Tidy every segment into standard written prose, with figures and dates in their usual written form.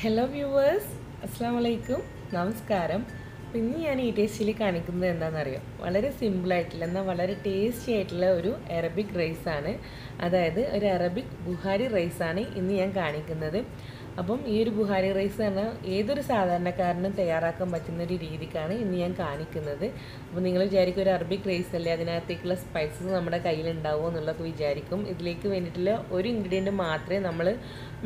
Hello viewers, അസ്സാം വലൈക്കും, നമസ്കാരം. ഇന്ന് ഞാൻ ഈ ടേസ്റ്റിൽ കാണിക്കുന്നത് എന്താണെന്നറിയോ? വളരെ സിമ്പിളായിട്ടുള്ള എന്നാൽ വളരെ ടേസ്റ്റി ആയിട്ടുള്ള ഒരു അറബിക് റൈസാണ്. അതായത് ഒരു അറബിക് ബുഹാരി റൈസാണ് ഇന്ന് ഞാൻ കാണിക്കുന്നത്. അപ്പം ഈ ഒരു ബുഹാരി റൈസ് പറഞ്ഞാൽ ഏതൊരു സാധാരണക്കാരനും തയ്യാറാക്കാൻ പറ്റുന്ന ഒരു രീതിക്കാണ് ഇന്ന് ഞാൻ കാണിക്കുന്നത്. അപ്പോൾ നിങ്ങൾ വിചാരിക്കും ഒരു അറബിക് റൈസ് അല്ലേ, അതിനകത്തേക്കുള്ള സ്പൈസസ് നമ്മുടെ കയ്യിലുണ്ടാവുമോ എന്നുള്ളതൊക്കെ വിചാരിക്കും. ഇതിലേക്ക് വേണ്ടിയിട്ടുള്ള ഒരു ഇൻഗ്രീഡിയൻറ്റ് മാത്രമേ നമ്മൾ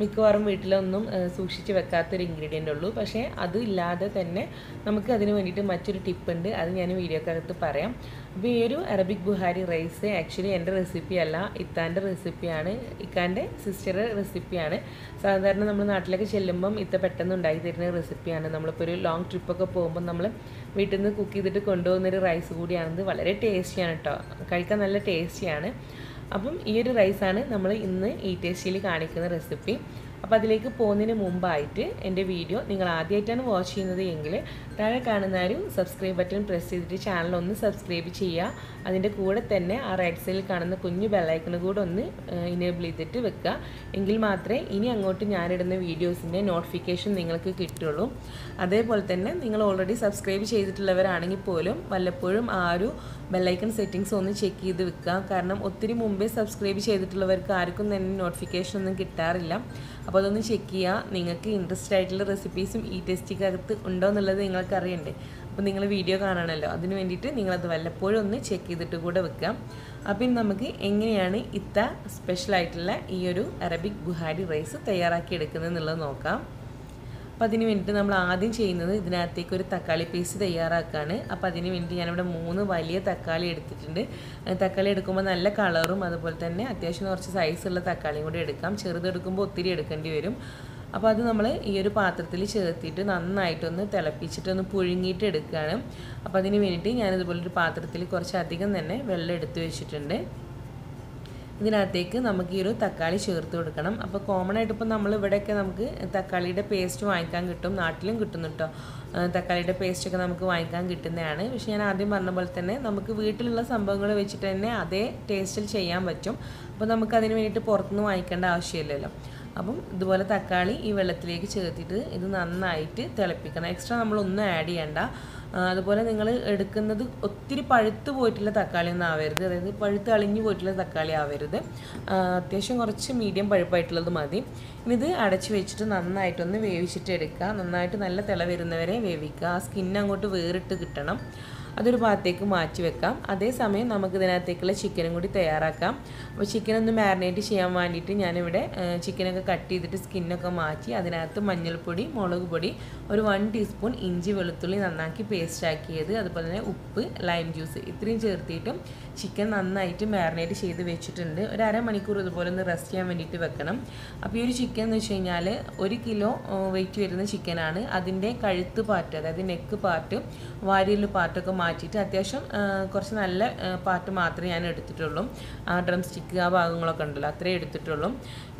മിക്കവാറും വീട്ടിലൊന്നും സൂക്ഷിച്ച് വെക്കാത്തൊരു ഇൻഗ്രീഡിയൻ്റ് ഉള്ളൂ. പക്ഷേ അതില്ലാതെ തന്നെ നമുക്ക് അതിന് വേണ്ടിയിട്ട് മറ്റൊരു ടിപ്പുണ്ട്, അത് ഞാൻ വീഡിയോക്കകത്ത് പറയാം. അപ്പോൾ ഈ ഒരു അറബിക് ബുഹാരി റൈസ് ആക്ച്വലി എൻ്റെ റെസിപ്പി അല്ല, ഇത്താൻ്റെ റെസിപ്പിയാണ്, ഇക്കാൻ്റെ സിസ്റ്ററുടെ റെസിപ്പിയാണ്. സാധാരണ നമ്മൾ നാട്ടിലൊക്കെ ചെല്ലുമ്പം ഇത്ത പെട്ടെന്ന് ഉണ്ടാക്കി തരുന്ന റെസിപ്പിയാണ്. നമ്മളിപ്പോൾ ഒരു ലോങ് ട്രിപ്പൊക്കെ പോകുമ്പോൾ നമ്മൾ വീട്ടിൽ നിന്ന് കുക്ക് ചെയ്തിട്ട് കൊണ്ടുപോകുന്നൊരു റൈസ് കൂടിയാണിത്. വളരെ ടേസ്റ്റിയാണ് കേട്ടോ, കഴിക്കാൻ നല്ല ടേസ്റ്റിയാണ്. അപ്പം ഈ ഒരു റൈസാണ് നമ്മൾ ഇന്ന് ഈ ടേസ്റ്റിൽ കാണിക്കുന്ന റെസിപ്പി. അപ്പോൾ അതിലേക്ക് പോകുന്നതിന് മുമ്പായിട്ട് എൻ്റെ വീഡിയോ നിങ്ങൾ ആദ്യമായിട്ടാണ് വാച്ച് ചെയ്യുന്നത് എങ്കിൽ താഴെ കാണുന്ന ഒരു സബ്സ്ക്രൈബ് ബട്ടൺ പ്രസ് ചെയ്തിട്ട് ചാനൽ ഒന്ന് സബ്സ്ക്രൈബ് ചെയ്യുക. അതിൻ്റെ കൂടെ തന്നെ ആ റൈറ്റ് സൈഡിൽ കാണുന്ന കുഞ്ഞു ബെല്ലൈക്കൺ കൂടെ ഒന്ന് ഇനേബിൾ ചെയ്തിട്ട് വെക്കുക. എങ്കിൽ മാത്രമേ ഇനി അങ്ങോട്ട് ഞാനിടുന്ന വീഡിയോസിൻ്റെ നോട്ടിഫിക്കേഷൻ നിങ്ങൾക്ക് കിട്ടുള്ളൂ. അതേപോലെ തന്നെ നിങ്ങൾ ഓൾറെഡി സബ്സ്ക്രൈബ് ചെയ്തിട്ടുള്ളവരാണെങ്കിൽ പോലും വല്ലപ്പോഴും ആ ഒരു ബെല്ലൈക്കൺ സെറ്റിങ്സ് ഒന്ന് ചെക്ക് ചെയ്ത് വെക്കുക. കാരണം ഒത്തിരി മുമ്പേ സബ്സ്ക്രൈബ് ചെയ്തിട്ടുള്ളവർക്ക് ആർക്കും തന്നെ നോട്ടിഫിക്കേഷൻ ഒന്നും കിട്ടാറില്ല. അപ്പോൾ അതൊന്ന് ചെക്ക് ചെയ്യുക. നിങ്ങൾക്ക് ഇൻട്രസ്റ്റ് ആയിട്ടുള്ള റെസിപ്പീസും ഈ ടെസ്റ്റിക്കകത്ത് ഉണ്ടോ എന്നുള്ളത് നിങ്ങൾക്ക് അറിയണ്ടേ. അപ്പോൾ നിങ്ങൾ വീഡിയോ കാണണമല്ലോ, അതിന് വേണ്ടിയിട്ട് നിങ്ങളത് വല്ലപ്പോഴും ഒന്ന് ചെക്ക് ചെയ്തിട്ട് കൂടെ വെക്കാം. അപ്പം നമുക്ക് എങ്ങനെയാണ് ഇത്ത സ്പെഷ്യലായിട്ടുള്ള ഈ ഒരു അറബിക് ബുഹാരി റൈസ് തയ്യാറാക്കി എടുക്കുന്നത് എന്നുള്ളത് നോക്കാം. അപ്പോൾ അതിന് വേണ്ടിയിട്ട് നമ്മൾ ആദ്യം ചെയ്യുന്നത് ഇതിനകത്തേക്ക് ഒരു തക്കാളി പേസ്റ്റ് തയ്യാറാക്കുകയാണ്. അപ്പോൾ അതിന് വേണ്ടി ഞാനിവിടെ 3 വലിയ തക്കാളി എടുത്തിട്ടുണ്ട്. തക്കാളി എടുക്കുമ്പോൾ നല്ല കളറും അതുപോലെ തന്നെ അത്യാവശ്യം കുറച്ച് സൈസുള്ള തക്കാളിയും കൂടി എടുക്കാം. ചെറുതെടുക്കുമ്പോൾ ഒത്തിരി എടുക്കേണ്ടി വരും. അപ്പോൾ അത് നമ്മൾ ഈ ഒരു പാത്രത്തിൽ ചേർത്തിട്ട് നന്നായിട്ടൊന്ന് തിളപ്പിച്ചിട്ടൊന്ന് പുഴുങ്ങിയിട്ട് എടുക്കുകയാണ്. അപ്പോൾ അതിന് വേണ്ടിയിട്ട് ഞാനിതുപോലൊരു പാത്രത്തിൽ കുറച്ചധികം തന്നെ വെള്ളം എടുത്ത് വെച്ചിട്ടുണ്ട്. ഇതിനകത്തേക്ക് നമുക്ക് ഈ ഒരു തക്കാളി ചേർത്ത് കൊടുക്കണം. അപ്പോൾ കോമൺ ആയിട്ട് ഇപ്പോൾ നമ്മൾ ഇവിടെയൊക്കെ നമുക്ക് തക്കാളിയുടെ പേസ്റ്റ് വാങ്ങിക്കാൻ കിട്ടും, നാട്ടിലും കിട്ടും കേട്ടോ. തക്കാളിയുടെ പേസ്റ്റൊക്കെ നമുക്ക് വാങ്ങിക്കാൻ കിട്ടുന്നതാണ്. പക്ഷേ ഞാൻ ആദ്യം പറഞ്ഞ പോലെ തന്നെ നമുക്ക് വീട്ടിലുള്ള സംഭവങ്ങൾ വെച്ചിട്ട് തന്നെ അതേ ടേസ്റ്റിൽ ചെയ്യാൻ പറ്റും. അപ്പോൾ നമുക്കതിന് വേണ്ടിയിട്ട് പുറത്തുനിന്ന് വാങ്ങിക്കേണ്ട ആവശ്യമില്ലല്ലോ. അപ്പം ഇതുപോലെ തക്കാളി ഈ വെള്ളത്തിലേക്ക് ചേർത്തിട്ട് ഇത് നന്നായിട്ട് തിളപ്പിക്കണം. എക്സ്ട്രാ നമ്മളൊന്നും ആഡ് ചെയ്യണ്ട. അതുപോലെ നിങ്ങൾ എടുക്കുന്നത് ഒത്തിരി പഴുത്ത് പോയിട്ടുള്ള തക്കാളി ഒന്നും ആവരുത്, അതായത് പഴുത്ത് അളിഞ്ഞു പോയിട്ടുള്ള തക്കാളി ആവരുത്. അത്യാവശ്യം കുറച്ച് മീഡിയം പഴുപ്പായിട്ടുള്ളത് മതി. ഇനി ഇത് അടച്ച് വെച്ചിട്ട് നന്നായിട്ടൊന്ന് വേവിച്ചിട്ട് എടുക്കുക. നന്നായിട്ട് നല്ല തിള വരുന്നവരെ വേവിക്കുക. ആ സ്കിൻ അങ്ങോട്ട് വേറിട്ട് കിട്ടണം. അതൊരു ഭാഗത്തേക്ക് മാറ്റി വെക്കാം. അതേസമയം നമുക്ക് ഇതിനകത്തേക്കുള്ള ചിക്കനും കൂടി തയ്യാറാക്കാം. അപ്പോൾ ചിക്കനൊന്ന് മാരിനേറ്റ് ചെയ്യാൻ വേണ്ടിയിട്ട് ഞാനിവിടെ ചിക്കനൊക്കെ കട്ട് ചെയ്തിട്ട് സ്കിന്നൊക്കെ മാറ്റി അതിനകത്ത് മഞ്ഞൾപ്പൊടി, മുളക് പൊടി, ഒരു 1 ടീസ്പൂൺ ഇഞ്ചി വെളുത്തുള്ളി നന്നാക്കി പേസ്റ്റ് ആക്കിയത്, അതുപോലെ തന്നെ ഉപ്പ്, ലൈം ജ്യൂസ് ഇത്രയും ചേർത്തിട്ടും ചിക്കൻ നന്നായിട്ട് മാരിനേറ്റ് ചെയ്ത് വെച്ചിട്ടുണ്ട്. ഒരു അരമണിക്കൂർ ഇതുപോലെ ഒന്ന് റെസ്റ്റ് ചെയ്യാൻ വേണ്ടിയിട്ട് വെക്കണം. അപ്പോൾ ഈ ഒരു ചിക്കൻ എന്ന് വെച്ച് കഴിഞ്ഞാൽ 1 കിലോ വെയിറ്റ് വരുന്ന ചിക്കനാണ്. അതിൻ്റെ കഴുത്ത് പാർട്ട്, അതായത് നെക്ക് പാർട്ട്, വാരിയല് പാർട്ടൊക്കെ മാറ്റിയിട്ട് അത്യാവശ്യം കുറച്ച് നല്ല പാർട്ട് മാത്രമേ ഞാൻ എടുത്തിട്ടുള്ളൂ. ഡ്രം സ്റ്റിക്ക് ആ ഭാഗങ്ങളൊക്കെ ഉണ്ടല്ലോ, അത്രേ എടുത്തിട്ടുള്ളൂ.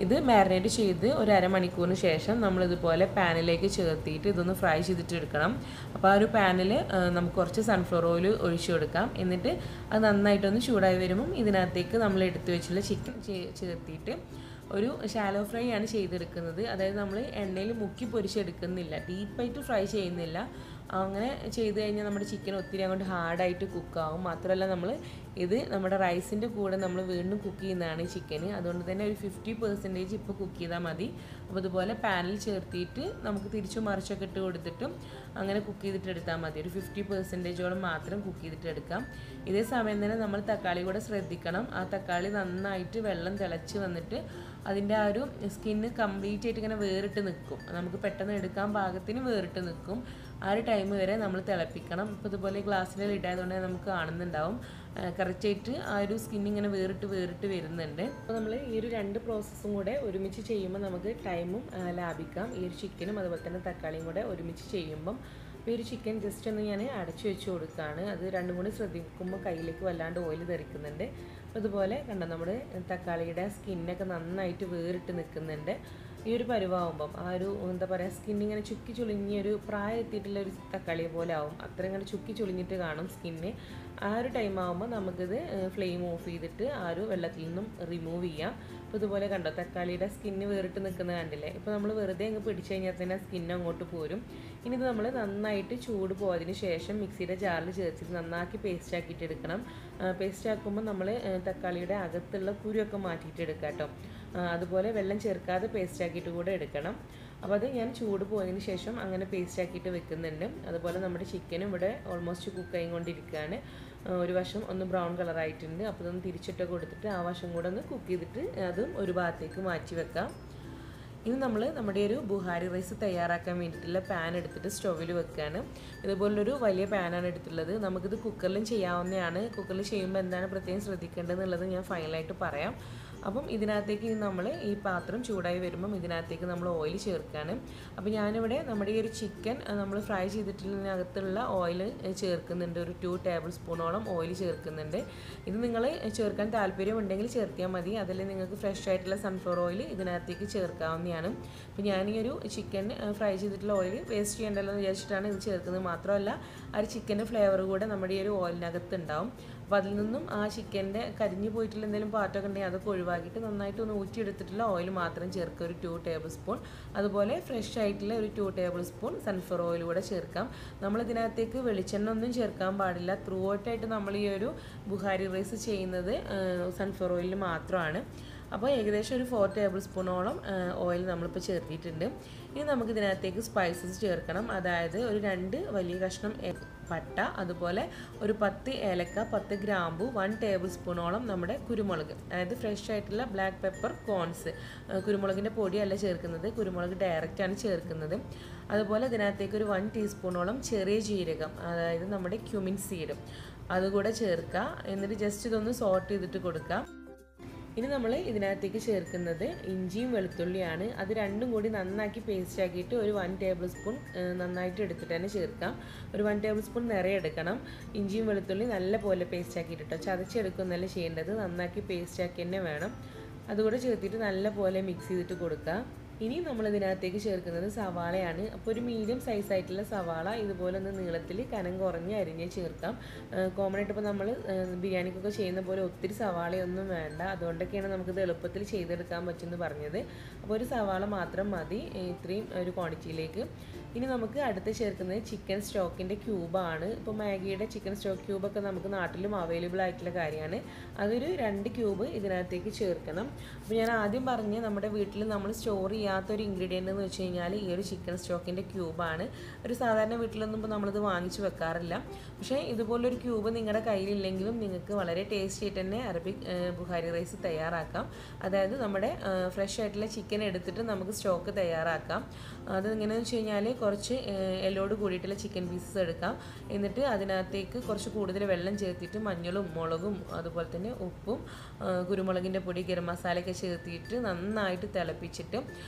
ഇത് മാരിനേറ്റ് ചെയ്ത് ഒരു അരമണിക്കൂറിന് ശേഷം നമ്മളിതുപോലെ പാനിലേക്ക് ചേർത്തിയിട്ട് ഇതൊന്ന് ഫ്രൈ ചെയ്തിട്ട് എടുക്കണം. അപ്പോൾ ആ ഒരു പാനിൽ നമുക്ക് കുറച്ച് സൺഫ്ലവർ ഓയിൽ ഒഴിച്ചു കൊടുക്കാം. എന്നിട്ട് അത് നന്നായിട്ടൊന്ന് ചൂടായി വരുമ്പം ഇതിനകത്തേക്ക് നമ്മൾ എടുത്തു വെച്ചുള്ള ചിക്കൻ ചേർത്തിയിട്ട് ഒരു ഷാലോ ഫ്രൈ ആണ് ചെയ്തെടുക്കുന്നത്. അതായത് നമ്മൾ എണ്ണയിൽ മുക്കി പൊരിച്ചെടുക്കുന്നില്ല, ഡീപ്പായിട്ട് ഫ്രൈ ചെയ്യുന്നില്ല. അങ്ങനെ ചെയ്ത് കഴിഞ്ഞാൽ നമ്മുടെ ചിക്കൻ ഒത്തിരി അങ്ങോട്ട് ഹാർഡായിട്ട് കുക്കാവും. മാത്രമല്ല ഇത് നമ്മുടെ റൈസിൻ്റെ കൂടെ നമ്മൾ വീണ്ടും കുക്ക് ചെയ്യുന്നതാണ് ഈ ചിക്കന്. അതുകൊണ്ട് തന്നെ ഒരു 50% ഇപ്പോൾ കുക്ക് ചെയ്താൽ മതി. അപ്പോൾ ഇതുപോലെ പാനിൽ ചേർത്തിയിട്ട് നമുക്ക് തിരിച്ചു മറിച്ചൊക്കെ ഇട്ട് കൊടുത്തിട്ടും അങ്ങനെ കുക്ക് ചെയ്തിട്ട് എടുത്താൽ മതി. ഒരു 50%ഓളം മാത്രം കുക്ക് ചെയ്തിട്ട് എടുക്കാം. ഇതേ സമയം തന്നെ നമ്മൾ തക്കാളി കൂടെ ശ്രദ്ധിക്കണം. ആ തക്കാളി നന്നായിട്ട് വെള്ളം തിളച്ച് വന്നിട്ട് അതിൻ്റെ ആ ഒരു സ്കിന്ന് കംപ്ലീറ്റ് ആയിട്ട് ഇങ്ങനെ വേറിട്ട് നിൽക്കും. നമുക്ക് പെട്ടെന്ന് എടുക്കാൻ പാകത്തിന് വേറിട്ട് നിൽക്കും. ആ ഒരു ടൈം വരെ നമ്മൾ തിളപ്പിക്കണം. ഇപ്പോൾ ഇതുപോലെ ഗ്ലാസ്സിൽ ഇടായതുകൊണ്ട് നമുക്ക് കാണുന്നുണ്ടാവും കറക്റ്റായിട്ട് ആ ഒരു സ്കിൻ ഇങ്ങനെ വേറിട്ട് വരുന്നുണ്ട്. അപ്പോൾ നമ്മൾ ഈ ഒരു 2 പ്രോസസ്സും കൂടെ ഒരുമിച്ച് ചെയ്യുമ്പോൾ നമുക്ക് ടൈമും ലാഭിക്കാം. ഈ ഒരു ചിക്കനും അതുപോലെ തന്നെ തക്കാളിയും കൂടെ ഒരുമിച്ച് ചെയ്യുമ്പം. അപ്പോൾ ഈ ഒരു ചിക്കൻ ജസ്റ്റ് ഒന്ന് ഞാൻ അടച്ചു വെച്ച് കൊടുക്കുകയാണ്. അത് രണ്ടും കൂടി ശ്രദ്ധിക്കുമ്പോൾ കയ്യിലേക്ക് വല്ലാണ്ട് ഓയിൽ തെറിക്കുന്നുണ്ട്. അപ്പോൾ ഇതുപോലെ കണ്ടോ, നമ്മുടെ തക്കാളിയുടെ സ്കിന്നൊക്കെ നന്നായിട്ട് വേറിട്ട് നിൽക്കുന്നുണ്ട്. ഈ ഒരു പരുവാകുമ്പം ആ ഒരു എന്താ പറയുക സ്കിന്നിങ്ങനെ ചുക്കി ചുളിഞ്ഞൊരു പ്രായം എത്തിയിട്ടുള്ള ഒരു തക്കാളിയെ പോലെ ആവും. അത്ര ഇങ്ങനെ ചുക്കി ചുളിഞ്ഞിട്ട് കാണും സ്കിന്ന്. ആ ഒരു ടൈം ആകുമ്പോൾ നമുക്കിത് ഫ്ലെയിം ഓഫ് ചെയ്തിട്ട് ആ ഒരു വെള്ളത്തിൽ നിന്നും റിമൂവ് ചെയ്യാം. അപ്പോൾ ഇതുപോലെ കണ്ടോ തക്കാളിയുടെ സ്കിന്ന് വേറിട്ട് നിൽക്കുന്നത് കണ്ടില്ലേ. ഇപ്പോൾ നമ്മൾ വെറുതെ അങ്ങ് പിടിച്ചു കഴിഞ്ഞാൽ തന്നെ സ്കിന്ന് അങ്ങോട്ട് പോരും. ഇനി ഇത് നമ്മൾ നന്നായിട്ട് ചൂട് പോയതിന് ശേഷം മിക്സിയുടെ ജാറിൽ ചേർത്തിട്ട് നന്നാക്കി പേസ്റ്റ് ആക്കിയിട്ട് എടുക്കണം. പേസ്റ്റ് ആക്കുമ്പോൾ നമ്മൾ തക്കാളിയുടെ അകത്തുള്ള കുരുവൊക്കെ മാറ്റിയിട്ട് എടുക്കാം കേട്ടോ. അതുപോലെ വെള്ളം ചേർക്കാതെ പേസ്റ്റ് ആക്കിയിട്ട് കൂടെ എടുക്കണം. അപ്പോൾ അത് ഞാൻ ചൂട് പോയതിന് ശേഷം അങ്ങനെ പേസ്റ്റ് ആക്കിയിട്ട് വെക്കുന്നുണ്ട്. അതുപോലെ നമ്മുടെ ചിക്കനും ഇവിടെ ഓൾമോസ്റ്റ് കുക്ക് ആയിക്കൊണ്ടിരിക്കുകയാണ്. ഒരു വശം ഒന്ന് ബ്രൗൺ കളറായിട്ടുണ്ട്. അപ്പോൾ ഇതൊന്ന് തിരിച്ചിട്ട് കൊടുത്തിട്ട് ആ വശം കൂടെ ഒന്ന് കുക്ക് ചെയ്തിട്ട് അതും ഒരു ഭാഗത്തേക്ക് മാറ്റി വെക്കാം. ഇനി നമ്മൾ നമ്മുടെ ഒരു ബുഹാരി റൈസ് തയ്യാറാക്കാൻ വേണ്ടിയിട്ടുള്ള പാൻ എടുത്തിട്ട് സ്റ്റൗവിൽ വെക്കുകയാണ്. ഇതുപോലൊരു വലിയ പാനാണ് എടുത്തുള്ളത്. നമുക്കിത് കുക്കറിലും ചെയ്യാവുന്നതാണ്. കുക്കറിൽ ചെയ്യുമ്പോൾ എന്താണ് പ്രത്യേകം ശ്രദ്ധിക്കേണ്ടതെന്നുള്ളത് ഞാൻ ഫൈനലായിട്ട് പറയാം. അപ്പം ഇതിനകത്തേക്ക് നമ്മൾ ഈ പാത്രം ചൂടായി വരുമ്പം ഇതിനകത്തേക്ക് നമ്മൾ ഓയിൽ ചേർക്കുകയാണ്. അപ്പോൾ ഞാനിവിടെ നമ്മുടെ ഈ ഒരു ചിക്കൻ നമ്മൾ ഫ്രൈ ചെയ്തിട്ടുള്ളതിനകത്തുള്ള ഓയിൽ ചേർക്കുന്നുണ്ട്. ഒരു 2 ടേബിൾ സ്പൂണോളം ഓയിൽ ചേർക്കുന്നുണ്ട്. ഇത് നിങ്ങൾ ചേർക്കാൻ താല്പര്യമുണ്ടെങ്കിൽ ചേർത്തിയാൽ മതി. അതല്ലെങ്കിൽ നിങ്ങൾക്ക് ഫ്രഷ് ആയിട്ടുള്ള സൺഫ്ലവർ ഓയിൽ ഇതിനകത്തേക്ക് ചേർക്കാവുന്നതാണ്. അപ്പോൾ ഞാൻ ഈ ഒരു ചിക്കൻ ഫ്രൈ ചെയ്തിട്ടുള്ള ഓയിൽ വേസ്റ്റ് ചെയ്യേണ്ടല്ലോ എന്ന് വിചാരിച്ചിട്ടാണ് ഇത് ചേർക്കുന്നത്. മാത്രമല്ല ആ ഒരു ചിക്കൻ്റെ ഫ്ലേവർ കൂടെ നമ്മുടെ ഈ ഒരു ഓയിലിനകത്ത് ഉണ്ടാവും. അപ്പോൾ അതിൽ നിന്നും ആ ചിക്കൻ്റെ കരിഞ്ഞു പോയിട്ടുള്ള എന്തെങ്കിലും പാർട്ടൊക്കെ ഉണ്ടെങ്കിൽ അതൊക്കെ ഒഴിവാക്കിയിട്ട് നന്നായിട്ട് ഒന്ന് ഊറ്റിയെടുത്തിട്ടുള്ള ഓയിൽ മാത്രം ചേർക്കുക, ഒരു 2 ടേബിൾ സ്പൂൺ. അതുപോലെ ഫ്രഷ് ആയിട്ടുള്ള ഒരു 2 ടേബിൾ സ്പൂൺ സൺഫ്ലവർ ഓയിൽ കൂടെ ചേർക്കാം. നമ്മളിതിനകത്തേക്ക് വെളിച്ചെണ്ണ ഒന്നും ചേർക്കാൻ പാടില്ല. ത്രൂ ഔട്ടായിട്ട് നമ്മൾ ഈ ഒരു ബുഹാരി റൈസ് ചെയ്യുന്നത് സൺഫ്ലവർ ഓയിലിൽ മാത്രമാണ്. അപ്പോൾ ഏകദേശം ഒരു 4 ടേബിൾ സ്പൂണോളം ഓയിൽ നമ്മളിപ്പോൾ ചേർത്തിട്ടുണ്ട്. ഇനി നമുക്ക് ഇതിനകത്തേക്ക് സ്പൈസസ് ചേർക്കണം. അതായത് ഒരു 2 വലിയ കഷ്ണം പട്ട, അതുപോലെ ഒരു 10 ഏലക്ക, 10 ഗ്രാമ്പു, 1 ടേബിൾ സ്പൂണോളം നമ്മുടെ കുരുമുളക്, അതായത് ഫ്രഷ് ആയിട്ടുള്ള ബ്ലാക്ക് പെപ്പർ കോൺസ്. കുരുമുളകിൻ്റെ പൊടിയല്ല ചേർക്കുന്നത്, കുരുമുളക് ഡയറക്റ്റാണ് ചേർക്കുന്നത്. അതുപോലെ ഇതിനകത്തേക്ക് ഒരു 1 ടീസ്പൂണോളം ചെറിയ ജീരകം, അതായത് നമ്മുടെ ക്യുമിൻ സീഡ്, അതുകൂടെ ചേർക്കുക. എന്നിട്ട് ജസ്റ്റ് ഇതൊന്ന് സോട്ട് ചെയ്തിട്ട് കൊടുക്കുക. ഇനി നമ്മൾ ഇതിനകത്തേക്ക് ചേർക്കുന്നത് ഇഞ്ചിയും വെളുത്തുള്ളിയാണ്. അത് രണ്ടും കൂടി നന്നാക്കി പേസ്റ്റ് ആക്കിയിട്ട് ഒരു 1 ടേബിൾ സ്പൂൺ നന്നായിട്ട് എടുത്തിട്ട് തന്നെ ചേർക്കാം. ഒരു 1 ടേബിൾ സ്പൂൺ നിറയെ എടുക്കണം. ഇഞ്ചിയും വെളുത്തുള്ളി നല്ല പോലെ പേസ്റ്റ് ആക്കിയിട്ട് കേട്ടോ, ചതച്ചെടുക്കുന്നല്ല ചെയ്യേണ്ടത്, നന്നാക്കി പേസ്റ്റ് ആക്കി തന്നെ വേണം. അതുകൂടെ ചേർത്തിട്ട് നല്ല പോലെ മിക്സ് ചെയ്തിട്ട് കൊടുക്കുക. ഇനി നമ്മൾ ഇതിനകത്തേക്ക് ചേർക്കുന്നത് സവാളയാണ്. അപ്പോൾ ഒരു മീഡിയം സൈസ് ആയിട്ടുള്ള സവാള ഇതുപോലെ ഒന്ന് നീളത്തിൽ കനം കുറഞ്ഞ് അരിഞ്ഞ് ചേർക്കാം. കോമൺ ആയിട്ട് ഇപ്പോൾ നമ്മൾ ബിരിയാണിക്കൊക്കെ ചെയ്യുന്ന പോലെ ഒത്തിരി സവാളയൊന്നും വേണ്ട. അതുകൊണ്ടൊക്കെയാണ് നമുക്കിത് എളുപ്പത്തിൽ ചെയ്തെടുക്കാൻ പറ്റുമെന്ന് പറഞ്ഞത്. അപ്പോൾ ഒരു സവാള മാത്രം മതി ഇത്രയും ഒരു ക്വാണ്ടിറ്റിയിലേക്ക്. ഇനി നമുക്ക് അടുത്ത് ചേർക്കുന്നത് ചിക്കൻ സ്റ്റോക്കിൻ്റെ ക്യൂബാണ്. ഇപ്പോൾ മാഗിയുടെ ചിക്കൻ സ്റ്റോക്ക് ക്യൂബൊക്കെ നമുക്ക് നാട്ടിലും അവൈലബിൾ ആയിട്ടുള്ള കാര്യമാണ്. അതൊരു 2 ക്യൂബ് ഇതിനകത്തേക്ക് ചേർക്കണം. അപ്പോൾ ഞാൻ ആദ്യം പറഞ്ഞ നമ്മുടെ വീട്ടിൽ നമ്മൾ സ്റ്റോർ ചെയ്യാത്തൊരു ഇൻഗ്രീഡിയൻ്റ് എന്ന് വെച്ച് കഴിഞ്ഞാൽ ഈ ഒരു ചിക്കൻ സ്റ്റോക്കിൻ്റെ ക്യൂബാണ്. ഒരു സാധാരണ വീട്ടിലൊന്നും ഇപ്പോൾ നമ്മളിത് വാങ്ങിച്ച് വെക്കാറില്ല. പക്ഷേ ഇതുപോലൊരു ക്യൂബ് നിങ്ങളുടെ കയ്യിലില്ലെങ്കിലും നിങ്ങൾക്ക് വളരെ ടേസ്റ്റി ആയിട്ട് തന്നെ അറബിക് ബുഹാരി റൈസ് തയ്യാറാക്കാം. അതായത് നമ്മുടെ ഫ്രഷ് ആയിട്ടുള്ള ചിക്കൻ എടുത്തിട്ട് നമുക്ക് സ്റ്റോക്ക് തയ്യാറാക്കാം. അത് എങ്ങനെയാണെന്ന് വെച്ച് കഴിഞ്ഞാൽ കുറച്ച് എല്ലോട് കൂടിയിട്ടുള്ള ചിക്കൻ പീസസ് എടുക്കാം. എന്നിട്ട് അതിനകത്തേക്ക് കുറച്ച് കൂടുതൽ വെള്ളം ചേർത്തിട്ട് മഞ്ഞളും മുളകും അതുപോലെ തന്നെ ഉപ്പും കുരുമുളകിൻ്റെ പൊടി ഗരം മസാലയൊക്കെ ചേർത്തിട്ട് നന്നായിട്ട് തിളപ്പിച്ചിട്ട്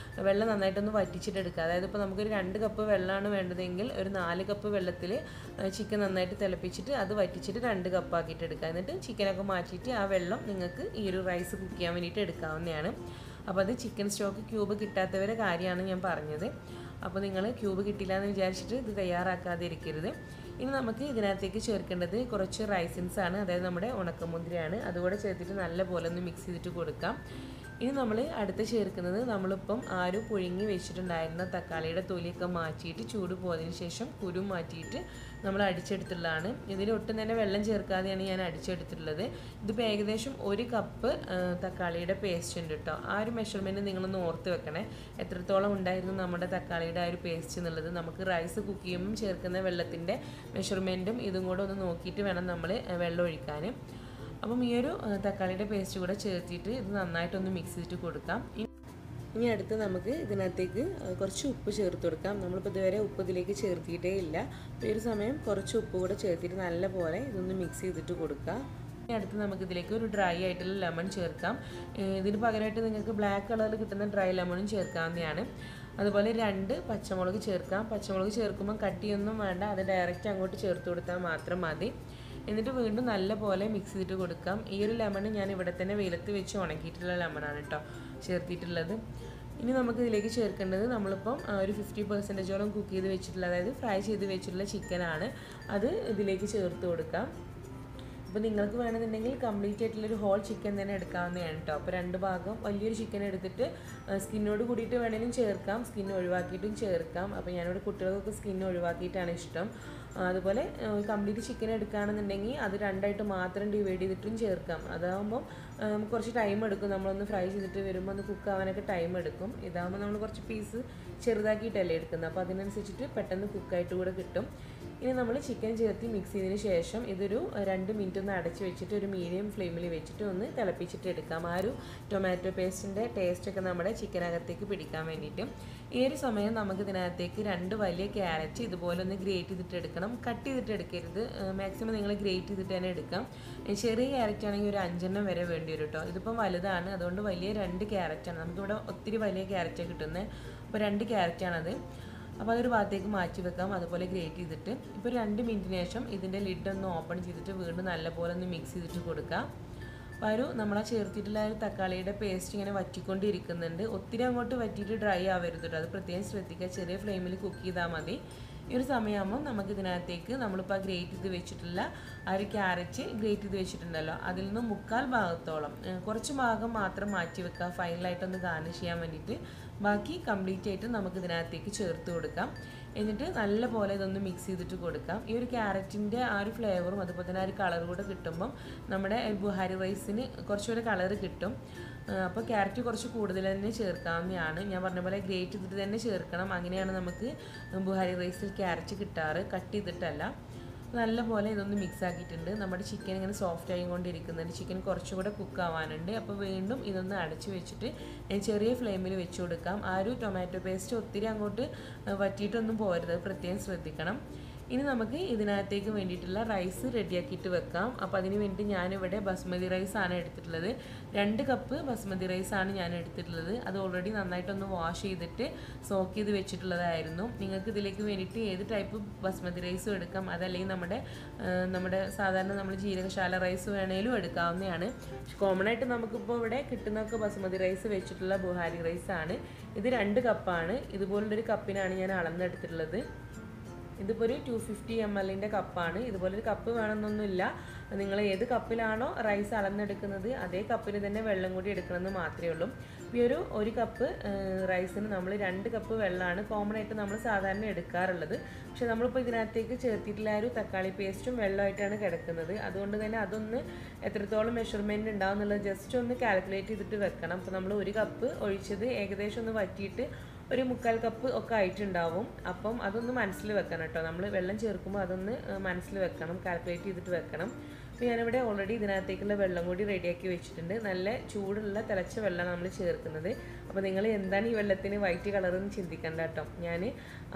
വെള്ളം നന്നായിട്ടൊന്ന് വറ്റിച്ചിട്ട് എടുക്കുക. അതായത് ഇപ്പോൾ നമുക്കൊരു 2 കപ്പ് വെള്ളമാണ് വേണ്ടതെങ്കിൽ ഒരു 4 കപ്പ് വെള്ളത്തിൽ ചിക്കൻ നന്നായിട്ട് തിളപ്പിച്ചിട്ട് അത് വറ്റിച്ചിട്ട് 2 കപ്പ് ആക്കിയിട്ട് എടുക്കുക. എന്നിട്ട് ചിക്കനൊക്കെ മാറ്റിയിട്ട് ആ വെള്ളം നിങ്ങൾക്ക് ഈ ഒരു റൈസ് കുക്ക് ചെയ്യാൻ വേണ്ടിയിട്ട് എടുക്കാവുന്നതാണ്. അപ്പോൾ അത് ചിക്കൻ സ്റ്റോക്ക് ക്യൂബ് കിട്ടാത്തവരെ കാര്യമാണ് ഞാൻ പറഞ്ഞത്. അപ്പോൾ നിങ്ങൾ ക്യൂബ് കിട്ടില്ല എന്ന് വിചാരിച്ചിട്ട് ഇത് തയ്യാറാക്കാതെ ഇരിക്കരുത്. ഇനി നമുക്ക് ഇതിനകത്തേക്ക് ചേർക്കേണ്ടത് കുറച്ച് റൈസിൻസ് ആണ്, അതായത് നമ്മുടെ ഉണക്കമുന്തിരിയാണ്. അതുകൂടെ ചേർത്തിട്ട് നല്ല പോലെ ഒന്ന് മിക്സ് ചെയ്തിട്ട് കൊടുക്കാം. ഇനി നമ്മൾ അടുത്ത് ചേർക്കുന്നത് നമ്മളിപ്പം ആരും പുഴുങ്ങി വെച്ചിട്ടുണ്ടായിരുന്ന തക്കാളിയുടെ തൊലിയൊക്കെ മാറ്റിയിട്ട് ചൂട് പോയതിന് ശേഷം കുരു മാറ്റിയിട്ട് നമ്മൾ അടിച്ചെടുത്തുള്ളതാണ്. ഇതിൽ ഒട്ടും തന്നെ വെള്ളം ചേർക്കാതെയാണ് ഞാൻ അടിച്ചെടുത്തിട്ടുള്ളത്. ഇതിപ്പോൾ ഏകദേശം 1 കപ്പ് തക്കാളിയുടെ പേസ്റ്റ് ഉണ്ട് കേട്ടോ. ആ ഒരു മെഷർമെൻറ്റ് നിങ്ങളൊന്ന് ഓർത്ത് വെക്കണേ, എത്രത്തോളം ഉണ്ടായിരുന്നു നമ്മുടെ തക്കാളിയുടെ ആ ഒരു പേസ്റ്റ് എന്നുള്ളത്. നമുക്ക് റൈസ് കുക്ക് ചെയ്യുമ്പം ചേർക്കുന്ന വെള്ളത്തിൻ്റെ മെഷർമെൻറ്റും ഇതും കൂടെ ഒന്ന് നോക്കിയിട്ട് വേണം നമ്മൾ വെള്ളം ഒഴിക്കാൻ. അപ്പം ഈ ഒരു തക്കാളിയുടെ പേസ്റ്റ് കൂടെ ചേർത്തിട്ട് ഇത് നന്നായിട്ടൊന്ന് മിക്സ് ചെയ്തിട്ട് കൊടുക്കാം. ഇനി അടുത്ത് നമുക്ക് ഇതിനകത്തേക്ക് കുറച്ച് ഉപ്പ് ചേർത്ത് കൊടുക്കാം. നമ്മളിപ്പോൾ ഇതുവരെ ഉപ്പ് ഇതിലേക്ക് ചേർത്തിയിട്ടേ ഇല്ല. അപ്പോൾ ഈ ഒരു സമയം കുറച്ച് ഉപ്പ് കൂടെ ചേർത്തിട്ട് നല്ല പോലെ ഇതൊന്ന് മിക്സ് ചെയ്തിട്ട് കൊടുക്കാം. ഇനി അടുത്ത് നമുക്കിതിലേക്ക് ഒരു ഡ്രൈ ആയിട്ടുള്ള ലെമൺ ചേർക്കാം. ഇതിന് പകരമായിട്ട് നിങ്ങൾക്ക് ബ്ലാക്ക് കളറിൽ കിട്ടുന്ന ഡ്രൈ ലെമണും ചേർക്കാവുന്നതാണ്. അതുപോലെ 2 പച്ചമുളക് ചേർക്കാം. പച്ചമുളക് ചേർക്കുമ്പോൾ കട്ടിയൊന്നും വേണ്ട, അത് ഡയറക്റ്റ് അങ്ങോട്ട് ചേർത്ത് കൊടുത്താൽ മാത്രം മതി. എന്നിട്ട് വീണ്ടും നല്ല പോലെ മിക്സ് ചെയ്തിട്ട് കൊടുക്കാം. ഈ ഒരു ലെമൺ ഞാൻ ഇവിടെ തന്നെ വെയിലത്ത് വെച്ച് ഉണക്കിയിട്ടുള്ള ലെമണാണ് കേട്ടോ ചേർത്തിട്ടുള്ളത്. ഇനി നമുക്ക് ഇതിലേക്ക് ചേർക്കേണ്ടത് നമ്മളിപ്പം ഒരു 50% കുക്ക് ചെയ്ത് വെച്ചിട്ടുള്ള, അതായത് ഫ്രൈ ചെയ്ത് വെച്ചിട്ടുള്ള ചിക്കനാണ്. അത് ഇതിലേക്ക് ചേർത്ത് കൊടുക്കാം. അപ്പോൾ നിങ്ങൾക്ക് വേണമെന്നുണ്ടെങ്കിൽ കംപ്ലീറ്റ് ആയിട്ടുള്ളൊരു ഹോൾ ചിക്കൻ തന്നെ എടുക്കാവുന്നതാണ് കേട്ടോ. അപ്പോൾ 2 ഭാഗം വലിയൊരു ചിക്കൻ എടുത്തിട്ട് സ്കിന്നോട് കൂടിയിട്ട് വേണമെങ്കിലും ചേർക്കാം, സ്കിൻ ഒഴിവാക്കിയിട്ടും ചേർക്കാം. അപ്പോൾ ഞാനിവിടെ കുട്ടികൾക്കൊക്കെ സ്കിൻ ഒഴിവാക്കിയിട്ടാണ് ഇഷ്ടം. അതുപോലെ കംപ്ലീറ്റ് ചിക്കൻ എടുക്കുകയാണെന്നുണ്ടെങ്കിൽ അത് 2ആയിട്ട് മാത്രം ഡിവൈഡ് ചെയ്തിട്ടും ചേർക്കാം. അതാകുമ്പം കുറച്ച് ടൈം എടുക്കും, നമ്മളൊന്ന് ഫ്രൈ ചെയ്തിട്ട് വരുമ്പോൾ ഒന്ന് കുക്ക് ആവാനൊക്കെ ടൈം എടുക്കും. ഇതാകുമ്പോൾ നമ്മൾ കുറച്ച് പീസ് ചെറുതാക്കിയിട്ടല്ലേ എടുക്കുന്നത്, അപ്പോൾ അതിനനുസരിച്ചിട്ട് പെട്ടെന്ന് കുക്കായിട്ട് കൂടെ കിട്ടും. ഇനി നമ്മൾ ചിക്കൻ ചേർത്ത് മിക്സ് ചെയ്തതിന് ശേഷം ഇതൊരു 2 മിനിറ്റ് ഒന്ന് അടച്ച് വെച്ചിട്ട് ഒരു മീഡിയം ഫ്ലെയിമിൽ വെച്ചിട്ട് ഒന്ന് തിളപ്പിച്ചിട്ട് എടുക്കാം. ആ ഒരു ടൊമാറ്റോ പേസ്റ്റിൻ്റെ ടേസ്റ്റൊക്കെ നമ്മുടെ ചിക്കനകത്തേക്ക് പിടിക്കാൻ വേണ്ടിയിട്ട്. ഈ ഒരു സമയം നമുക്ക് ഇതിനകത്തേക്ക് 2 വലിയ ക്യാരറ്റ് ഇതുപോലെ ഒന്ന് ഗ്രേറ്റ് ചെയ്തിട്ട് എടുക്കണം. കട്ട് ചെയ്തിട്ട് എടുക്കരുത്, മാക്സിമം നിങ്ങൾ ഗ്രേറ്റ് ചെയ്തിട്ട് തന്നെ എടുക്കാം. ചെറിയ ക്യാരറ്റ് ആണെങ്കിൽ ഒരു 5 വരെ വേണ്ടി വരും കേട്ടോ. ഇതിപ്പം വലുതാണ്, അതുകൊണ്ട് വലിയ 2 ക്യാരറ്റാണ്. നമുക്കിവിടെ ഒത്തിരി വലിയ ക്യാരറ്റാണ് കിട്ടുന്നത്, അപ്പോൾ 2 ക്യാരറ്റാണത്. അപ്പോൾ അതൊരു ഭാഗത്തേക്ക് മാറ്റി വെക്കാം, അതുപോലെ ഗ്രേറ്റ് ചെയ്തിട്ട്. ഇപ്പോൾ 2 മിനിറ്റിന് ശേഷം ഇതിൻ്റെ ലിഡ് ഒന്ന് ഓപ്പൺ ചെയ്തിട്ട് വീണ്ടും നല്ലപോലെ ഒന്ന് മിക്സ് ചെയ്തിട്ട് കൊടുക്കാം. അപ്പോൾ നമ്മളാ ചേർത്തിട്ടുള്ള ഒരു തക്കാളിയുടെ പേസ്റ്റ് ഇങ്ങനെ വറ്റിക്കൊണ്ടിരിക്കുന്നുണ്ട്. ഒത്തിരി അങ്ങോട്ട് വറ്റിയിട്ട് ഡ്രൈ ആവരുത് കേട്ടോ, അത് പ്രത്യേകം ശ്രദ്ധിക്കുക. ചെറിയ ഫ്ലെയിമിൽ കുക്ക് ചെയ്താൽ മതി. ഈ ഒരു സമയമാകുമ്പോൾ നമുക്ക് ഇതിനകത്തേക്ക് നമ്മളിപ്പോൾ ഗ്രേറ്റ് ചെയ്ത് വെച്ചിട്ടുള്ള ആ ഒരു ക്യാരറ്റ് ഗ്രേറ്റ് ചെയ്ത് വെച്ചിട്ടുണ്ടല്ലോ, അതിൽ നിന്ന് 1/4 ഭാഗത്തോളം, കുറച്ച് ഭാഗം മാത്രം മാറ്റി വെക്കുക ഫൈനലായിട്ടൊന്ന് ഗാർണിഷ് ചെയ്യാൻ വേണ്ടിയിട്ട്. ബാക്കി കംപ്ലീറ്റ് ആയിട്ട് നമുക്ക് ഇതിനകത്തേക്ക് ചേർത്ത് കൊടുക്കാം. എന്നിട്ട് നല്ലപോലെ ഇതൊന്ന് മിക്സ് ചെയ്തിട്ട് കൊടുക്കാം. ഈ ഒരു ക്യാരറ്റിൻ്റെ ആ ഒരു ഫ്ലേവറും അതുപോലെ തന്നെ ആ ഒരു കളർ കൂടെ കിട്ടുമ്പം നമ്മുടെ ബുഹാരി റൈസിന് കുറച്ചുകൂടെ കളർ കിട്ടും. അപ്പോൾ ക്യാരറ്റ് കുറച്ച് കൂടുതൽ തന്നെ ചേർക്കാവുന്നതാണ്. ഞാൻ പറഞ്ഞ പോലെ ഗ്രേറ്റ് ചെയ്തിട്ട് തന്നെ ചേർക്കണം, അങ്ങനെയാണ് നമുക്ക് ബുഹാരി റൈസിൽ ക്യാരറ്റ് കിട്ടാറ്, കട്ട് ചെയ്തിട്ടല്ല. നല്ലപോലെ ഇതൊന്ന് മിക്സ് ആക്കിയിട്ടുണ്ട്. നമ്മുടെ ചിക്കൻ ഇങ്ങനെ സോഫ്റ്റ് ആയിക്കൊണ്ടിരിക്കുന്നുണ്ട്, ചിക്കൻ കുറച്ചുകൂടെ കുക്ക് ആവാനുണ്ട്. അപ്പോൾ വീണ്ടും ഇതൊന്ന് അടച്ച് വെച്ചിട്ട് ചെറിയ ഫ്ലെയിമിൽ വെച്ച് കൊടുക്കാം. ആ ഒരു ടൊമാറ്റോ പേസ്റ്റ് ഒത്തിരി അങ്ങോട്ട് വറ്റിയിട്ടൊന്നും പോരുത്, പ്രത്യേകം ശ്രദ്ധിക്കണം. ഇനി നമുക്ക് ഇതിനകത്തേക്ക് വേണ്ടിയിട്ടുള്ള റൈസ് റെഡിയാക്കിയിട്ട് വെക്കാം. അപ്പോൾ അതിന് വേണ്ടി ഞാനിവിടെ ബസ്മതി റൈസാണ് എടുത്തിട്ടുള്ളത്. 2 കപ്പ് ബസ്മതി റൈസാണ് ഞാൻ എടുത്തിട്ടുള്ളത്. അത് ഓൾറെഡി നന്നായിട്ടൊന്ന് വാഷ് ചെയ്തിട്ട് സോക്ക് ചെയ്ത് വെച്ചിട്ടുള്ളതായിരുന്നു. നിങ്ങൾക്ക് ഇതിലേക്ക് വേണ്ടിയിട്ട് ഏത് ടൈപ്പ് ബസ്മതി റൈസും എടുക്കാം, അതല്ലെങ്കിൽ നമ്മുടെ സാധാരണ നമ്മൾ ജീരകശാല റൈസ് വേണേലും എടുക്കാവുന്നതാണ്. കോമൺ ആയിട്ട് നമുക്കിപ്പോൾ ഇവിടെ കിട്ടുന്നതൊക്കെ ബസ്മതി റൈസ് വെച്ചിട്ടുള്ള ബുഹാരി റൈസാണ്. ഇത് 2 കപ്പാണ്. ഇതുപോലുള്ളൊരു കപ്പിനാണ് ഞാൻ അളന്നെടുത്തിട്ടുള്ളത്. ഇതിപ്പോൾ ഒരു 250 ml കപ്പാണ്. ഇതുപോലൊരു കപ്പ് വേണമെന്നൊന്നുമില്ല, നിങ്ങൾ ഏത് കപ്പിലാണോ റൈസ് അളന്നെടുക്കുന്നത് അതേ കപ്പിൽ തന്നെ വെള്ളം കൂടി എടുക്കണമെന്ന് മാത്രമേ ഉള്ളൂ. ഈ ഒരു കപ്പ് റൈസിന് നമ്മൾ 2 കപ്പ് വെള്ളമാണ് കോമൺ ആയിട്ട് നമ്മൾ സാധാരണ എടുക്കാറുള്ളത്. പക്ഷെ നമ്മളിപ്പോൾ ഇതിനകത്തേക്ക് ചേർത്തിട്ടുള്ള ഒരു തക്കാളി പേസ്റ്റും വെള്ളമായിട്ടാണ് കിടക്കുന്നത്. അതുകൊണ്ട് തന്നെ അതൊന്ന് എത്രത്തോളം മെഷർമെൻറ്റ് ഉണ്ടാവും എന്നുള്ളത് ജസ്റ്റ് ഒന്ന് കാൽക്കുലേറ്റ് ചെയ്തിട്ട് വെക്കണം. അപ്പോൾ നമ്മൾ 1 കപ്പ് ഒഴിച്ചത് ഏകദേശം ഒന്ന് വറ്റിയിട്ട് ഒരു 1/4 കപ്പ് ഒക്കെ ആയിട്ടുണ്ടാവും. അപ്പം അതൊന്ന് മനസ്സിൽ വെക്കണം കേട്ടോ, നമ്മൾ വെള്ളം ചേർക്കുമ്പോൾ അതൊന്ന് മനസ്സിൽ വെക്കണം, കാൽക്കുലേറ്റ് ചെയ്തിട്ട് വെക്കണം. അപ്പോൾ ഞാനിവിടെ ഓൾറെഡി ഇതിനകത്തേക്കുള്ള വെള്ളം കൂടി റെഡിയാക്കി വെച്ചിട്ടുണ്ട്. നല്ല ചൂടുള്ള തിളച്ച വെള്ളമാണ് നമ്മൾ ചേർക്കുന്നത്. അപ്പോൾ നിങ്ങൾ എന്താണ് ഈ വെള്ളത്തിന് വൈറ്റ് കളറെന്ന് ചിന്തിക്കേണ്ട കേട്ടോ. ഞാൻ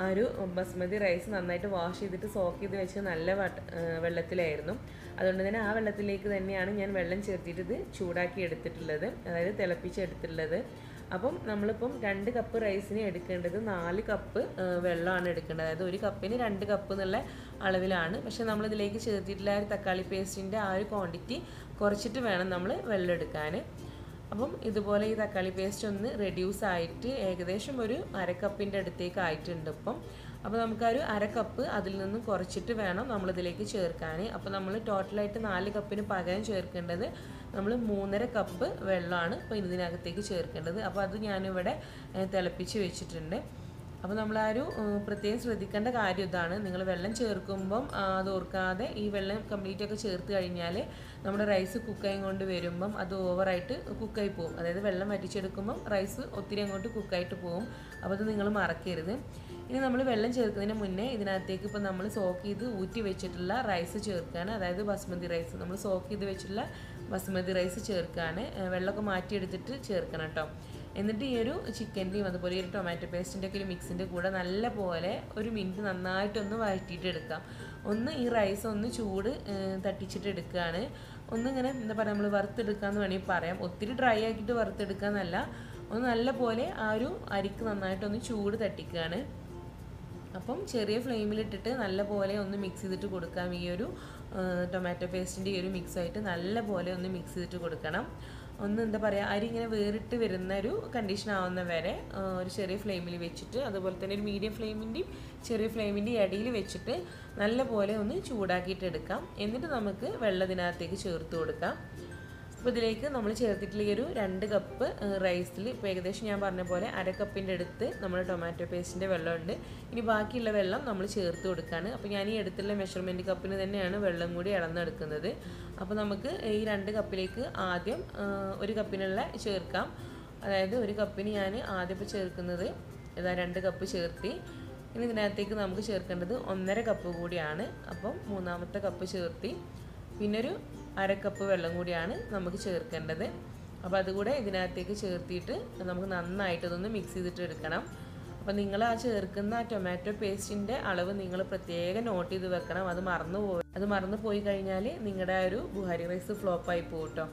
ആ ഒരു ബസ്മതി റൈസ് നന്നായിട്ട് വാഷ് ചെയ്തിട്ട് സോക്ക് ചെയ്ത് വെച്ച് നല്ല വെള്ളത്തിലായിരുന്നു. അതുകൊണ്ട് തന്നെ ആ വെള്ളത്തിലേക്ക് തന്നെയാണ് ഞാൻ വെള്ളം ചേർത്തിട്ട് ഇത് ചൂടാക്കി എടുത്തിട്ടുള്ളത്, അതായത് തിളപ്പിച്ചെടുത്തിട്ടുള്ളത്. അപ്പം നമ്മളിപ്പം 2 കപ്പ് റൈസിന് എടുക്കേണ്ടത് 4 കപ്പ് വെള്ളമാണ് എടുക്കേണ്ടത്, അതായത് 1 കപ്പിന് 2 കപ്പ് എന്നുള്ള അളവിലാണ്. പക്ഷേ നമ്മളിതിലേക്ക് ചേർത്തിട്ടുള്ള ഒരു തക്കാളി പേസ്റ്റിൻ്റെ ആ ഒരു ക്വാണ്ടിറ്റി കുറച്ചിട്ട് വേണം നമ്മൾ വെള്ളം എടുക്കാൻ. അപ്പം ഇതുപോലെ ഈ തക്കാളി പേസ്റ്റ് ഒന്ന് റെഡ്യൂസ് ആയിട്ട് ഏകദേശം ഒരു 1/2 കപ്പിൻ്റെ അടുത്തേക്ക് ആയിട്ടുണ്ട് ഇപ്പം. അപ്പോൾ നമുക്കൊരു 1/2 കപ്പ് അതിൽ നിന്നും കുറച്ചിട്ട് വേണം നമ്മളിതിലേക്ക് ചേർക്കാൻ. അപ്പോൾ നമ്മൾ ടോട്ടലായിട്ട് 4 കപ്പിന് പകരം ചേർക്കേണ്ടത് നമ്മൾ 3.5 കപ്പ് വെള്ളമാണ് ഇപ്പോൾ ഇതിനകത്തേക്ക് ചേർക്കേണ്ടത്. അപ്പോൾ അത് ഞാനിവിടെ തിളപ്പിച്ച് വെച്ചിട്ടുണ്ട്. അപ്പോൾ നമ്മൾ ആ ഒരു പ്രത്യേകം ശ്രദ്ധിക്കേണ്ട കാര്യം ഇതാണ്, നിങ്ങൾ വെള്ളം ചേർക്കുമ്പം അത് ഓർക്കാതെ ഈ വെള്ളം കംപ്ലീറ്റ് ഒക്കെ ചേർത്ത് കഴിഞ്ഞാൽ നമ്മുടെ റൈസ് കുക്കായി കൊണ്ട് വരുമ്പം അത് ഓവറായിട്ട് കുക്കായി പോകും. അതായത് വെള്ളം വറ്റിച്ചെടുക്കുമ്പം റൈസ് ഒത്തിരി അങ്ങോട്ട് കുക്കായിട്ട് പോകും. അപ്പോൾ അത് നിങ്ങൾ മറക്കരുത്. ഇനി നമ്മൾ വെള്ളം ചേർക്കുന്നതിന് മുന്നേ ഇതിനകത്തേക്ക് ഇപ്പോൾ നമ്മൾ സോക്ക് ചെയ്ത് ഊറ്റി വെച്ചിട്ടുള്ള റൈസ് ചേർക്കുകയാണ്, അതായത് ബസ്മതി റൈസ് നമ്മൾ സോക്ക് ചെയ്ത് വെച്ചിട്ടുള്ള ബസ്മതി റൈസ് ചേർക്കുകയാണ്. വെള്ളമൊക്കെ മാറ്റിയെടുത്തിട്ട് ചേർക്കണം കേട്ടോ. എന്നിട്ട് ഈ ഒരു ചിക്കൻ്റെയും അതുപോലെ ഈ ഒരു ടൊമാറ്റോ പേസ്റ്റിൻ്റെ ഒക്കെ ഒരു മിക്സിൻ്റെ കൂടെ നല്ല പോലെ 1 മിനിറ്റ് നന്നായിട്ടൊന്ന് വഴറ്റിയിട്ട് എടുക്കാം. ഒന്ന് ഈ റൈസ് ഒന്ന് ചൂട് തട്ടിച്ചിട്ട് എടുക്കുകയാണ്. ഒന്നിങ്ങനെ എന്താ പറയുക, നമ്മൾ വറുത്തെടുക്കാമെന്ന് വേണമെങ്കിൽ പറയാം. ഒത്തിരി ഡ്രൈ ആക്കിയിട്ട് വറുത്തെടുക്കാമെന്നല്ല, ഒന്ന് നല്ല പോലെ ആ ഒരു അരിക്ക് നന്നായിട്ടൊന്ന് ചൂട് തട്ടിക്കുകയാണ്. അപ്പം ചെറിയ ഫ്ലെയിമിലിട്ടിട്ട് നല്ല പോലെ ഒന്ന് മിക്സ് ചെയ്തിട്ട് കൊടുക്കാം. ഈ ഒരു ടൊമാറ്റോ പേസ്റ്റിൻ്റെ ഈ ഒരു മിക്സായിട്ട് നല്ല പോലെ ഒന്ന് മിക്സ് ചെയ്തിട്ട് കൊടുക്കണം. ഒന്ന് എന്താ പറയുക, അരി ഇങ്ങനെ വേറിട്ട് വരുന്ന ഒരു കണ്ടീഷൻ ആവുന്ന വരെ ഒരു ചെറിയ ഫ്ലെയിമിൽ വെച്ചിട്ട്, അതുപോലെ തന്നെ ഒരു മീഡിയം ഫ്ലെയിമിൻ്റെയും ചെറിയ ഫ്ലെയിമിൻ്റെയും ഇടയിൽ വെച്ചിട്ട് നല്ലപോലെ ഒന്ന് ചൂടാക്കിയിട്ട് എടുക്കാം. എന്നിട്ട് നമുക്ക് വെള്ളം ഇതിനകത്തേക്ക് ചേർത്ത് കൊടുക്കാം. അപ്പോൾ ഇതിലേക്ക് നമ്മൾ ചേർത്തിട്ടുള്ള ഈ ഒരു 2 കപ്പ് റൈസിൽ ഇപ്പോൾ ഏകദേശം ഞാൻ പറഞ്ഞ പോലെ 1/2 കപ്പിൻ്റെ അടുത്ത് നമ്മൾ ടൊമാറ്റോ പേസ്റ്റിൻ്റെ വെള്ളമുണ്ട്. ഇനി ബാക്കിയുള്ള വെള്ളം നമ്മൾ ചേർത്ത് കൊടുക്കുകയാണ്. അപ്പോൾ ഞാൻ ഈ എടുത്തുള്ള മെഷർമെൻറ്റ് കപ്പിന് തന്നെയാണ് വെള്ളം കൂടി അളന്നെടുക്കുന്നത്. അപ്പോൾ നമുക്ക് ഈ 2 കപ്പിലേക്ക് ആദ്യം 1 കപ്പിനുള്ള ചേർക്കാം. അതായത് 1 കപ്പിന് ഞാൻ ആദ്യം ഇപ്പോൾ ചേർക്കുന്നത് ഇതാ 2 കപ്പ് ചേർത്തി. ഇനി ഇതിനകത്തേക്ക് നമുക്ക് ചേർക്കേണ്ടത് 1.5 കപ്പ് കൂടിയാണ്. അപ്പം 3ാമത്തെ കപ്പ് ചേർത്തി. പിന്നെ ഒരു 1/2 കപ്പ് വെള്ളം കൂടിയാണ് നമുക്ക് ചേർക്കേണ്ടത്. അപ്പോൾ അതുകൂടെ ഇതിനകത്തേക്ക് ചേർത്തിയിട്ട് നമുക്ക് നന്നായിട്ട് ഇതൊന്ന് മിക്സ് ചെയ്തിട്ട് എടുക്കണം. അപ്പോൾ നിങ്ങൾ ആ ചേർക്കുന്ന ടൊമാറ്റോ പേസ്റ്റിൻ്റെ അളവ് നിങ്ങൾ പ്രത്യേകം നോട്ട് ചെയ്ത് വെക്കണം. അത് മറന്നു പോയി കഴിഞ്ഞാൽ നിങ്ങളുടെ ആ ഒരു ബുഹാരി റൈസ് ഫ്ലോപ്പായി പോകും കേട്ടോ.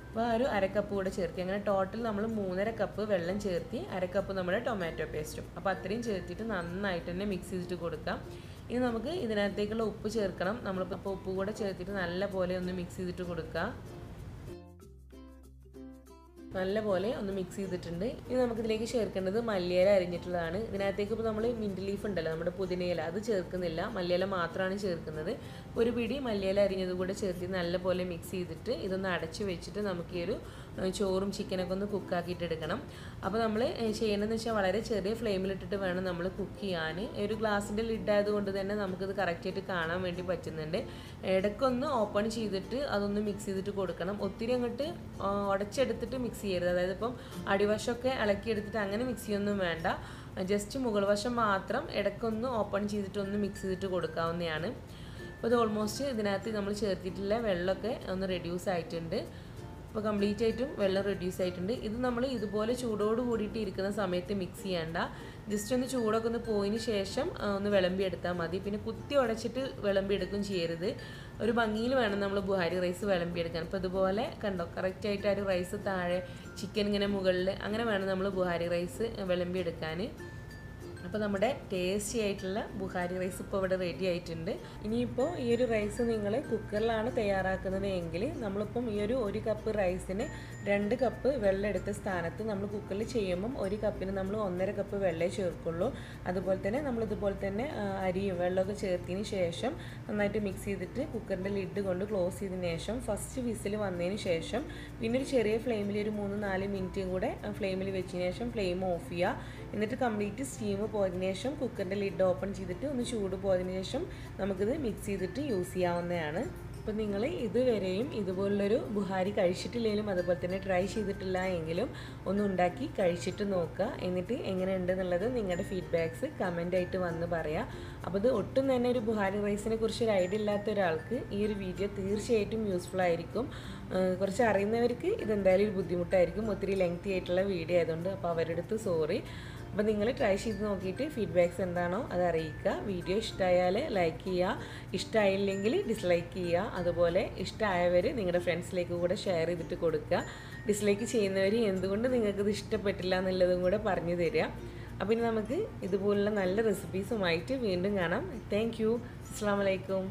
അപ്പോൾ ആ ഒരു 1/2 കപ്പ് കൂടെ ചേർത്തി. അങ്ങനെ ടോട്ടൽ നമ്മൾ 3.5 കപ്പ് വെള്ളം ചേർത്തി, 1/2 കപ്പ് നമ്മുടെ ടൊമാറ്റോ പേസ്റ്റും. അപ്പോൾ അത്രയും ചേർത്തിട്ട് നന്നായിട്ട് തന്നെ മിക്സ് ചെയ്തിട്ട് കൊടുക്കാം. ഇനി നമുക്ക് ഇതിനകത്തേക്കുള്ള ഉപ്പ് ചേർക്കണം. നമ്മളിപ്പോൾ ഉപ്പ് കൂടെ ചേർത്തിട്ട് നല്ല പോലെ ഒന്ന് മിക്സ് ചെയ്തിട്ട് കൊടുക്കുക. നല്ലപോലെ ഒന്ന് മിക്സ് ചെയ്തിട്ടുണ്ട്. ഇനി നമുക്കിതിലേക്ക് ചേർക്കേണ്ടത് മല്ലിയില അരിഞ്ഞിട്ടുള്ളതാണ്. ഇതിനകത്തേക്ക് ഇപ്പോൾ നമ്മൾ മിൻറ്റ് ലീഫ് ഉണ്ടല്ലോ, നമ്മുടെ പുതിനയില, അത് ചേർക്കുന്നില്ല, മല്ലിയില മാത്രമാണ് ചേർക്കുന്നത്. ഒരു പിടി മല്ലിയില അരിഞ്ഞത് കൂടെ ചേർത്ത് നല്ലപോലെ മിക്സ് ചെയ്തിട്ട് ഇതൊന്ന് അടച്ച് വെച്ചിട്ട് നമുക്ക് ഈ ഒരു ചോറും ചിക്കനൊക്കെ ഒന്ന് കുക്കാക്കിയിട്ട് എടുക്കണം. അപ്പോൾ നമ്മൾ ചെയ്യേണ്ടതെന്ന് വെച്ചാൽ വളരെ ചെറിയ ഫ്ലെയിമിലിട്ടിട്ട് വേണം നമ്മൾ കുക്ക് ചെയ്യാൻ. ഒരു ഗ്ലാസിൻ്റെ ലിഡ് ആയതുകൊണ്ട് തന്നെ നമുക്കിത് കറക്റ്റായിട്ട് കാണാൻ വേണ്ടി പറ്റുന്നുണ്ട്. ഇടയ്ക്കൊന്ന് ഓപ്പൺ ചെയ്തിട്ട് അതൊന്ന് മിക്സ് ചെയ്തിട്ട് കൊടുക്കണം. ഒത്തിരി അങ്ങോട്ട് ഉടച്ചെടുത്തിട്ട് മിക്സ് ചെയ്യരുത്. അതായത് ഇപ്പം അടിവശമൊക്കെ ഇളക്കിയെടുത്തിട്ട് അങ്ങനെ മിക്സ് ചെയ്യൊന്നും വേണ്ട. ജസ്റ്റ് മുകൾ വശം മാത്രം ഇടയ്ക്കൊന്ന് ഓപ്പൺ ചെയ്തിട്ടൊന്ന് മിക്സ് ചെയ്തിട്ട് കൊടുക്കാവുന്നതാണ്. അപ്പോൾ ഇത് ഓൾമോസ്റ്റ് ഇതിനകത്ത് നമ്മൾ ചേർത്തിട്ടുള്ള വെള്ളമൊക്കെ ഒന്ന് റെഡ്യൂസ് ആയിട്ടുണ്ട്. അപ്പോൾ കംപ്ലീറ്റ് ആയിട്ടും വെള്ളം റെഡ്യൂസ് ആയിട്ടുണ്ട്. ഇത് നമ്മൾ ഇതുപോലെ ചൂടോട് കൂടിയിട്ട് ഇരിക്കുന്ന സമയത്ത് മിക്സ് ചെയ്യേണ്ട. ജസ്റ്റ് ഒന്ന് ചൂടൊക്കെ ഒന്ന് പോയതിന് ശേഷം ഒന്ന് വിളമ്പി എടുത്താൽ മതി. പിന്നെ കുത്തി ഉടച്ചിട്ട് വിളമ്പി എടുക്കും ചെയ്യരുത്. ഒരു ഭംഗിയിൽ വേണം നമ്മൾ ബുഹാരി റൈസ് വിളമ്പി എടുക്കാൻ. അപ്പോൾ ഇതുപോലെ കണ്ടോ, കറക്റ്റായിട്ട് ആ ഒരു റൈസ് താഴെ, ചിക്കൻ ഇങ്ങനെ മുകളിൽ, അങ്ങനെ വേണം നമ്മൾ ബുഹാരി റൈസ് വിളമ്പി എടുക്കാൻ. അപ്പോൾ നമ്മുടെ ടേസ്റ്റി ആയിട്ടുള്ള ബുഹാരി റൈസ് ഇപ്പോൾ ഇവിടെ റെഡി ആയിട്ടുണ്ട്. ഇനിയിപ്പോൾ ഈ ഒരു റൈസ് നിങ്ങൾ കുക്കറിലാണ് തയ്യാറാക്കുന്നത് എങ്കിൽ നമ്മളിപ്പം ഈ ഒരു 1 കപ്പ് റൈസിന് 2 കപ്പ് വെള്ളം എടുത്ത സ്ഥാനത്ത് നമ്മൾ കുക്കറിൽ ചെയ്യുമ്പം 1 കപ്പിന് നമ്മൾ 1.5 കപ്പ് വെള്ളമേ ചേർക്കുള്ളൂ. അതുപോലെ തന്നെ നമ്മളിതുപോലെ തന്നെ അരിയും വെള്ളമൊക്കെ ചേർത്തതിന് ശേഷം നന്നായിട്ട് മിക്സ് ചെയ്തിട്ട് കുക്കറിൻ്റെ ലിഡ് കൊണ്ട് ക്ലോസ് ചെയ്തതിന് ശേഷം ഫസ്റ്റ് വിസിൽ വന്നതിന് ശേഷം പിന്നെ ഒരു ചെറിയ ഫ്ലെയിമിൽ ഒരു 3-4 മിനിറ്റും കൂടെ ഫ്ലെയിമിൽ വെച്ചതിന് ശേഷം ഫ്ലെയിം ഓഫ് ചെയ്യുക. എന്നിട്ട് കംപ്ലീറ്റ് സ്റ്റീം പോയതിനു ശേഷം കുക്കറിൻ്റെ ലിഡ് ഓപ്പൺ ചെയ്തിട്ട് ഒന്ന് ചൂട് പോയതിനു ശേഷം നമുക്കിത് മിക്സ് ചെയ്തിട്ട് യൂസ് ചെയ്യാവുന്നതാണ്. അപ്പോൾ നിങ്ങൾ ഇതുവരെയും ഇതുപോലുള്ളൊരു ബുഹാരി കഴിച്ചിട്ടില്ലെങ്കിലും അതുപോലെ തന്നെ ട്രൈ ചെയ്തിട്ടില്ല എങ്കിലും ഒന്ന് ഉണ്ടാക്കി കഴിച്ചിട്ട് നോക്കുക. എന്നിട്ട് എങ്ങനെയുണ്ടെന്നുള്ളത് നിങ്ങളുടെ ഫീഡ്ബാക്ക്സ് കമൻ്റായിട്ട് വന്ന് പറയാം. അപ്പോൾ ഇത് ഒട്ടും തന്നെ ഒരു ബുഹാരി റൈസിനെ കുറിച്ച് ഒരു ഐഡിയ ഇല്ലാത്ത ഒരാൾക്ക് ഈ ഒരു വീഡിയോ തീർച്ചയായിട്ടും യൂസ്ഫുൾ ആയിരിക്കും. കുറച്ച് അറിയുന്നവർക്ക് ഇതെന്തായാലും ഒരു ബുദ്ധിമുട്ടായിരിക്കും, ഒത്തിരി ലെങ്തി ആയിട്ടുള്ള വീഡിയോ ആയതുകൊണ്ട്. അപ്പോൾ അവരുടെ അടുത്ത് സോറി. അപ്പോൾ നിങ്ങൾ ട്രൈ ചെയ്ത് നോക്കിയിട്ട് ഫീഡ്ബാക്ക്സ് എന്താണോ അത് അറിയിക്കുക. വീഡിയോ ഇഷ്ടമായാൽ ലൈക്ക് ചെയ്യുക, ഇഷ്ടമായില്ലെങ്കിൽ ഡിസ്ലൈക്ക് ചെയ്യുക. അതുപോലെ ഇഷ്ടമായവർ നിങ്ങളുടെ ഫ്രണ്ട്സിലേക്ക് കൂടെ ഷെയർ ചെയ്തിട്ട് കൊടുക്കുക. ഡിസ്ലൈക്ക് ചെയ്യുന്നവർ എന്തുകൊണ്ട് നിങ്ങൾക്കിത് ഇഷ്ടപ്പെട്ടില്ല എന്നുള്ളതും കൂടെ പറഞ്ഞു തരിക. അപ്പോൾ ഇനി നമുക്ക് ഇതുപോലുള്ള നല്ല റെസിപ്പീസുമായിട്ട് വീണ്ടും കാണാം. Thank you. അസ്സലാമു അലൈക്കും.